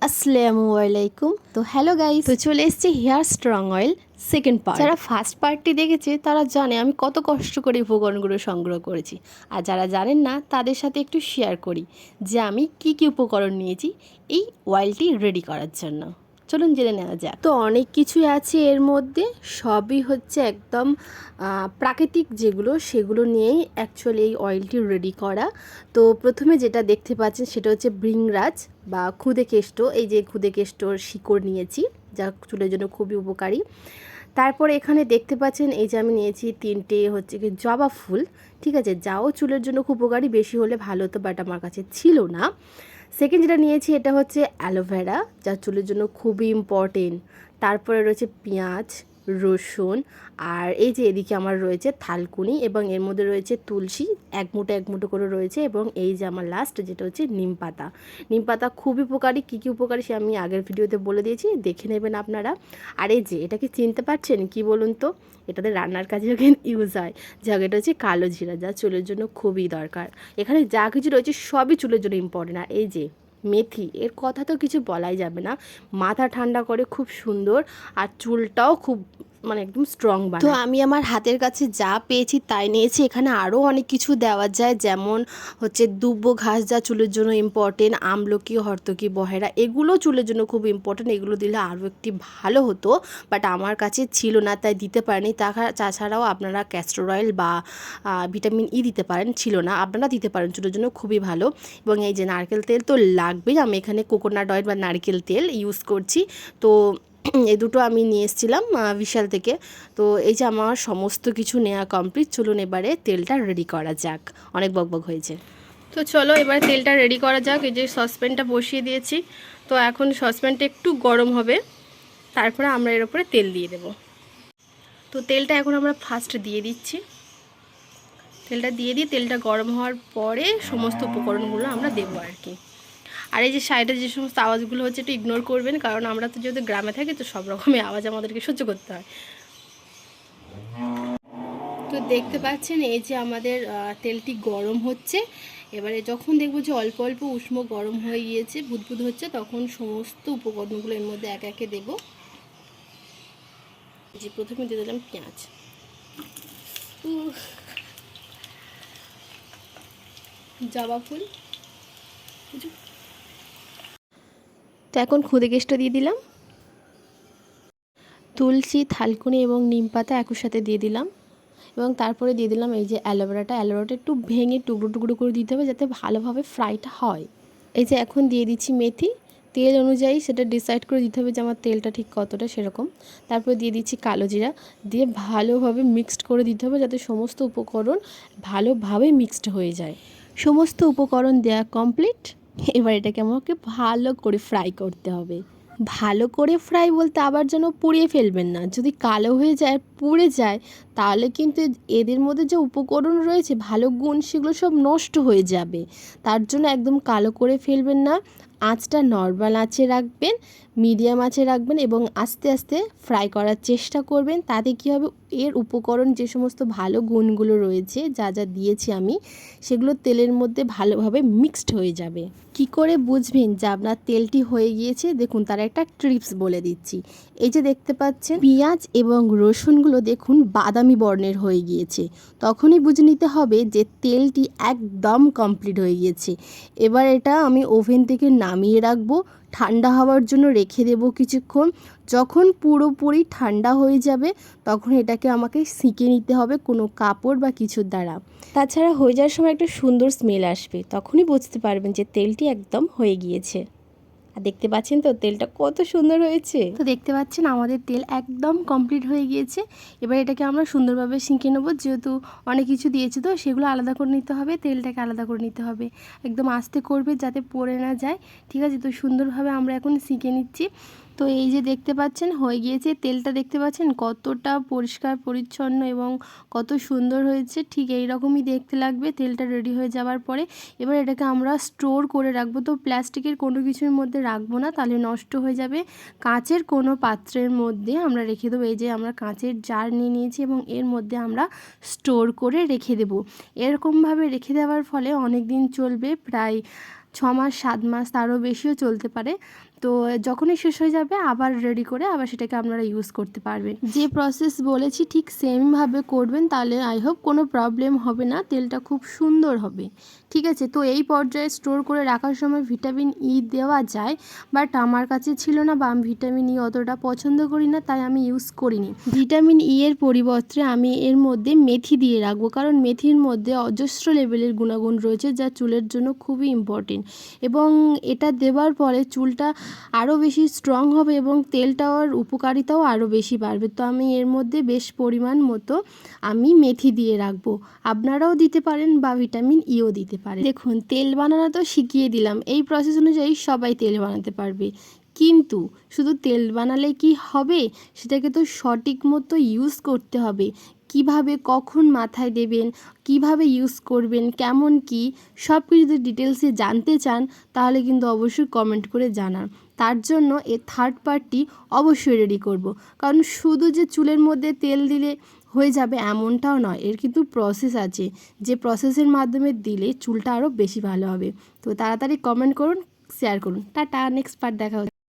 আসসালামু আলাইকুম। তো হ্যালো গাইস, তো চলে এসেছে hair strong oil second part. যারা ফার্স্ট পার্টটি দেখেছে তারা জানে আমি কত কষ্ট করে উপকরণগুলো সংগ্রহ করেছি, আর যারা জানেন না তাদের সাথে একটু শেয়ার করি যে আমি কি কি উপকরণ নিয়েছি এই অয়েলটি রেডি করার জন্য। চলুন জেনে নেওয়া যাক। তো অনেক কিছুই আছে এর মধ্যে, সবই হচ্ছে একদম প্রাকৃতিক যেগুলো সেগুলো নিয়েই অ্যাকচুয়ালি এই অয়েলটি রেডি করা। তো প্রথমে যেটা দেখতে পাচ্ছেন সেটা হচ্ছে ভৃংরাজ বা খুদে কেষ্ট। এই যে খুদে কেষ্টর শিকড় নিয়েছি, যা চুলের জন্য খুবই উপকারী। তারপরে এখানে দেখতে পাচ্ছেন এই যে আমি নিয়েছি 3টে হচ্ছে কি জবা ফুল, ঠিক আছে, যাও চুলের জন্য খুব উপকারী, বেশি হলে ভালো হতো বাট আমার কাছে ছিল না। সেকেন্ড যেটা নিয়েছি এটা হচ্ছে অ্যালোভেরা, যা চুলের জন্য খুবই ইম্পর্টেন্ট। তারপরে রয়েছে পেঁয়াজ, রসুন, আর এই যে এদিকে আমার রয়েছে থালকুনি, এবং এর মধ্যে রয়েছে তুলসী, এক মুঠো করে রয়েছে, এবং এই যে আমার লাস্ট যেটা হচ্ছে নিম পাতা। নিম পাতা খুবই উপকারী, কী কী উপকারী সে আমি আগের ভিডিওতে বলে দিয়েছি, দেখে নেবেন আপনারা। আর এই যে এটাকে চিনতে পারছেন কি বলুন তো, এটাতে রান্নার কাজেও কিন্তু ইউজ হয়। যাক, এটা হচ্ছে কালো জিরা, যা চুলের জন্য খুবই দরকার। এখানে যা কিছু রয়েছে সবই চুলের জন্য ইম্পর্টেন্ট। আর এই যে মেথি, এর কথা তো কিছু বলাই যাবে না, মাথা ঠান্ডা করে খুব সুন্দর, আর চুলটাও খুব মানে একদম স্ট্রং বানায়। তো আমি আমার হাতের কাছে যা পেয়েছি তাই নিয়েছি। এখানে আরও অনেক কিছু দেওয়া যায়, যেমন হচ্ছে দুব্ব ঘাস, যা চুলের জন্য ইম্পর্টেন্ট, আমলকি, হর্তকি, বহেরা, এগুলো চুলের জন্য খুব ইম্পর্টেন্ট। এগুলো দিলে আরও একটি ভালো হতো, বাট আমার কাছে ছিল না তাই দিতে পারিনি। তাছাড়াও আপনারা ক্যাস্টর অয়েল বা ভিটামিন ই দিতে পারেন, ছিল না, আপনারা দিতে পারেন, চুলের জন্য খুবই ভালো। এবং এই যে নারকেল তেল তো লাগবেই, আমি এখানে কোকোনাট অয়েল বা নারকেল তেল ইউজ করছি। তো এই দুটো আমি নিয়ে এসেছিলাম বিশাল থেকে। তো এই যে আমার সমস্ত কিছু নেওয়া কমপ্লিট, চলুন এবারে তেলটা রেডি করা যাক। অনেক বকবক হয়েছে, তো চলো এবার তেলটা রেডি করা যাক। এই যে সসপ্যানটা বসিয়ে দিয়েছি, তো এখন সসপ্যানটা একটু গরম হবে, তারপরে আমরা এর উপরে তেল দিয়ে দেব। তো তেলটা এখন আমরা ফার্স্ট দিয়ে দিচ্ছি। তেলটা দিয়ে দিয়ে তেলটা গরম হওয়ার পরে সমস্ত উপকরণগুলো আমরা দেবো আর কি। আর এই যে সাইডে যে সমস্ত আওয়াজগুলো হচ্ছে একটু ইগনোর করবেন, কারণ আমরা তো যেহেতু গ্রামে থাকি তো সব রকমের আওয়াজ আমাদেরকে সহ্য করতে হয়। তো দেখতে পাচ্ছেন এই যে আমাদের তেলটি গরম হচ্ছে। এবারে যখন দেখবো যে অল্প অল্প উষ্ণ গরম হয়ে গিয়েছে, বুদবুদ হচ্ছে, তখন সমস্ত উপকরণগুলো এর মধ্যে এক একে দেবো। যে প্রথমে দিয়ে দিলাম পেঁয়াজ, জবা ফুল, তো এখন খুদে কেষ্ট দিয়ে দিলাম, তুলসী, থালকুনি এবং নিম পাতা একই সাথে দিয়ে দিলাম, এবং তারপরে দিয়ে দিলাম এই যে অ্যালোভেরাটা একটু ভেঙে টুকরো টুকরো করে দিতে হবে যাতে ভালোভাবে ফ্রাইটা হয়। এই যে এখন দিয়ে দিচ্ছি মেথি, তেল অনুযায়ী সেটা ডিসাইড করে দিতে হবে যে আমার তেলটা ঠিক কতটা সেরকম। তারপরে দিয়ে দিচ্ছি কালো জিরা, দিয়ে ভালোভাবে মিক্সড করে দিতে হবে যাতে সমস্ত উপকরণ ভালোভাবে মিক্সড হয়ে যায়। সমস্ত উপকরণ দেওয়া কমপ্লিট, এবার এটাকে আমাকে ভালো করে ফ্রাই করতে হবে। ভালো করে ফ্রাই বলতে আবার যেন পুড়িয়ে ফেলবেন না, যদি কালো হয়ে যায়, পুড়ে যায়, তাহলে কিন্তু এদের মধ্যে যে উপকরণ রয়েছে ভালো গুণ সেগুলো সব নষ্ট হয়ে যাবে। তার জন্য একদম কালো করে ফেলবেন না, আঁচটা নর্মাল আঁচে রাখবেন, মিডিয়াম আঁচে রাখবেন, এবং আস্তে আস্তে ফ্রাই করার চেষ্টা করবেন। তাতে কী হবে, এর উপকরণ যে সমস্ত ভালো গুণগুলো রয়েছে যা যা দিয়েছি আমি, সেগুলো তেলের মধ্যে ভালোভাবে মিক্সড হয়ে যাবে। কি করে বুঝবেন যে আপনার তেলটি হয়ে গিয়েছে? দেখুন, তার একটা ট্রিপস বলে দিচ্ছি। এই যে দেখতে পাচ্ছেন পেঁয়াজ এবং রসুনগুলো দেখুন বাদামি বর্ণের হয়ে গিয়েছে, তখনই বুঝে নিতে হবে যে তেলটি একদম কমপ্লিট হয়ে গিয়েছে। এবার এটা আমি ওভেন থেকে নামিয়ে রাখবো, ঠান্ডা হওয়ার জন্য রেখে দেবো কিছুক্ষণ। যখন পুরোপুরি ঠান্ডা হয়ে যাবে তখন এটাকে আমাকে সেঁকে নিতে হবে কোনো কাপড় বা কিছুর দ্বারা। তাছাড়া হয়ে যাওয়ার সময় একটা সুন্দর স্মেল আসবে, তখনই বুঝতে পারবেন যে তেলটি একদম হয়ে গিয়েছে। আর দেখতে পাচ্ছেন তো তেলটা কত সুন্দর হয়েছে। তো দেখতে পাচ্ছেন আমাদের তেল একদম কমপ্লিট হয়ে গিয়েছে। এবার এটাকে আমরা সুন্দরভাবে সেঁকে নেবো, যেহেতু অনেক কিছু দিয়েছি তো সেগুলো আলাদা করে নিতে হবে, তেলটাকে আলাদা করে নিতে হবে, একদম আস্তে করবে যাতে পড়ে না যায়, ঠিক আছে। তো সুন্দরভাবে আমরা এখন সেঁকে নিচ্ছি। তো এই যে দেখতে পাচ্ছেন হয়ে গিয়েছে, তেলটা দেখতে পাচ্ছেন কতটা পরিষ্কার পরিচ্ছন্ন এবং কত সুন্দর হয়েছে, ঠিক এই রকমই দেখতে লাগবে তেলটা রেডি হয়ে যাওয়ার পরে। এবার এটাকে আমরা স্টোর করে রাখবো, তো প্লাস্টিকের কোনো কিছুর মধ্যে রাখবো না, তাহলে নষ্ট হয়ে যাবে। কাঁচের কোনো পাত্রের মধ্যে আমরা রেখে দেবো। এই যে আমরা কাঁচের জার নিয়ে নিয়েছি এবং এর মধ্যে আমরা স্টোর করে রেখে দেবো। এরকমভাবে রেখে দেওয়ার ফলে অনেক দিন চলবে, প্রায় 6 মাস 7 মাস, তারও বেশিও চলতে পারে। তো যখনই শেষ হয়ে যাবে আবার রেডি করে আবার সেটাকে আপনারা ইউজ করতে পারবেন। যে প্রসেস বলেছি ঠিক সেমভাবে করবেন, তাহলে আই হোপ কোনো প্রবলেম হবে না, তেলটা খুব সুন্দর হবে। ঠিক আছে, তো এই পর্যায়ে স্টোর করে রাখার সময় ভিটামিন ই দেওয়া যায়, বাট আমার কাছে ছিল না বা আমি ভিটামিন ই অতটা পছন্দ করি না, তাই আমি ইউজ করিনি। ভিটামিন ই এর পরিবর্তে আমি এর মধ্যে মেথি দিয়ে রাখবো, কারণ মেথির মধ্যে অজস্র লেভেলের গুণাগুণ রয়েছে যা চুলের জন্য খুবই ইম্পর্টেন্ট, এবং এটা দেওয়ার পরে চুলটা আরও বেশি স্ট্রং হবে এবং তেলটার উপকারিতাও আরও বেশি বাড়বে। তো আমি এর মধ্যে বেশ পরিমাণ মতো আমি মেথি দিয়ে রাখবো, আপনারাও দিতে পারেন বা ভিটামিন ইও দিতে পারেন। দেখুন, তেল বানানো তো শিখিয়ে দিলাম, এই প্রসেস অনুযায়ী সবাই তেল বানাতে পারবে, কিন্তু শুধু তেল বানালে কি হবে, সেটাকে তো সঠিক মতো ইউজ করতে হবে। কিভাবে কখন মাথায় দেবেন, কিভাবে ইউজ করবেন, কেমন কি সব কিছু যদি ডিটেলসে জানতে চান তাহলে কিন্তু অবশ্যই কমেন্ট করে জানান। তার জন্য এর থার্ড পার্টটি অবশ্যই রেডি করব, কারণ শুধু যে চুলের মধ্যে তেল দিলে হয়ে যাবে এমনটাও নয়, এর কিন্তু প্রসেস আছে, যে প্রসেসের মাধ্যমে দিলে চুলটা আরও বেশি ভালো হবে। তো তাড়াতাড়ি কমেন্ট করুন, শেয়ার করুন। টাটা, নেক্সট পার্ট দেখা হচ্ছে।